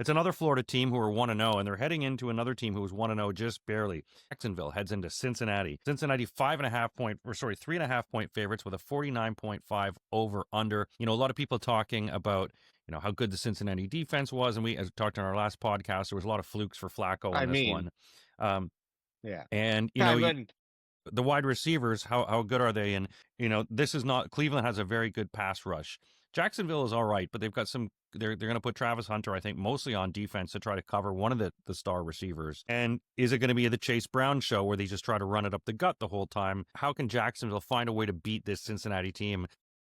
It's another Florida team who are 1-0, and they're heading into another team who was 1-0 just barely. Jacksonville heads into Cincinnati. Cincinnati 3.5 point favorites with a 49.5 over under. You know, a lot of people talking about, you know, how good the Cincinnati defense was, and we, as we talked in our last podcast, there was a lot of flukes for Flacco I on this mean, one. Um, yeah. and you I know, wouldn't. the wide receivers, how good are they? And you know, this is not Cleveland has a very good pass rush. Jacksonville is all right, but they've got some. They're going to put Travis Hunter, I think, mostly on defense to try to cover one of the star receivers. And is it going to be the Chase Brown show where they just try to run it up the gut the whole time? How can Jacksonville find a way to beat this Cincinnati team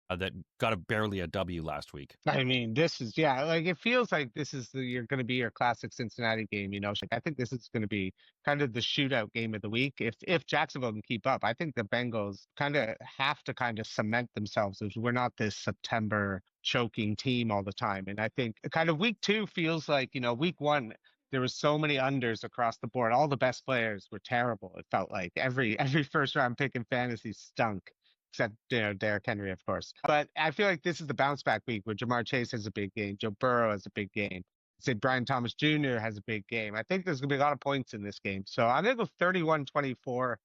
that got barely a W last week? I mean, this is like it feels like this is you're going to be your classic Cincinnati game. You know, like, I think this is going to be kind of the shootout game of the week. If Jacksonville can keep up, I think the Bengals kind of have to kind of cement themselves as we're not this September choking team all the time. And I think kind of week 2 feels like, you know, week 1 there was so many unders across the board. All the best players were terrible. It felt like every first round pick in fantasy stunk, except, you know, Derrick Henry, of course. But I feel like this is the bounce back week where Jamar Chase has a big game, Joe Burrow has a big game. Say Brian Thomas Jr. has a big game. I think there's going to be a lot of points in this game. So I'm going to go 31-24 for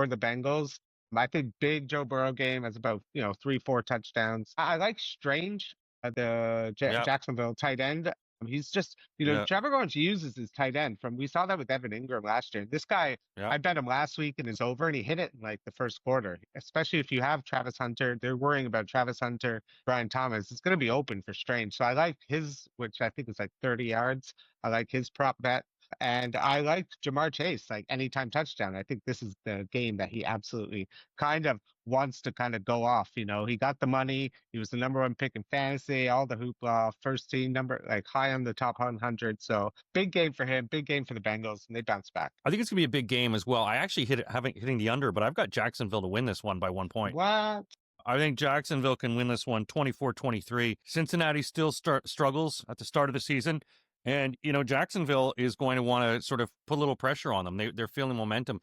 the Bengals. I think big Joe Burrow game has about, you know, 3-4 touchdowns. I like Strange, the Yeah, Jacksonville tight end. He's just, you know, yeah, Trevor Lawrence uses his tight end we saw that with Evan Ingram last year. This guy, yeah. I bet him last week in his over and he hit it in like the first quarter, especially if you have Travis Hunter. They're worrying about Travis Hunter, Brian Thomas. It's going to be open for Strange. So I like his, which I think was like 30 yards. I like his prop bet. And I like Jamar Chase, like anytime touchdown. I think this is the game that he absolutely kind of wants to kind of go off. You know, he got the money. He was the #1 pick in fantasy, all the hoopla, first team number, like high on the top 100. So big game for him, big game for the Bengals, and they bounce back. I think it's going to be a big game as well. I actually hitting the under, but I've got Jacksonville to win this one by 1 point. What? I think Jacksonville can win this one 24-23. Cincinnati still struggles at the start of the season. And, you know, Jacksonville is going to want to sort of put a little pressure on them. They're feeling momentum.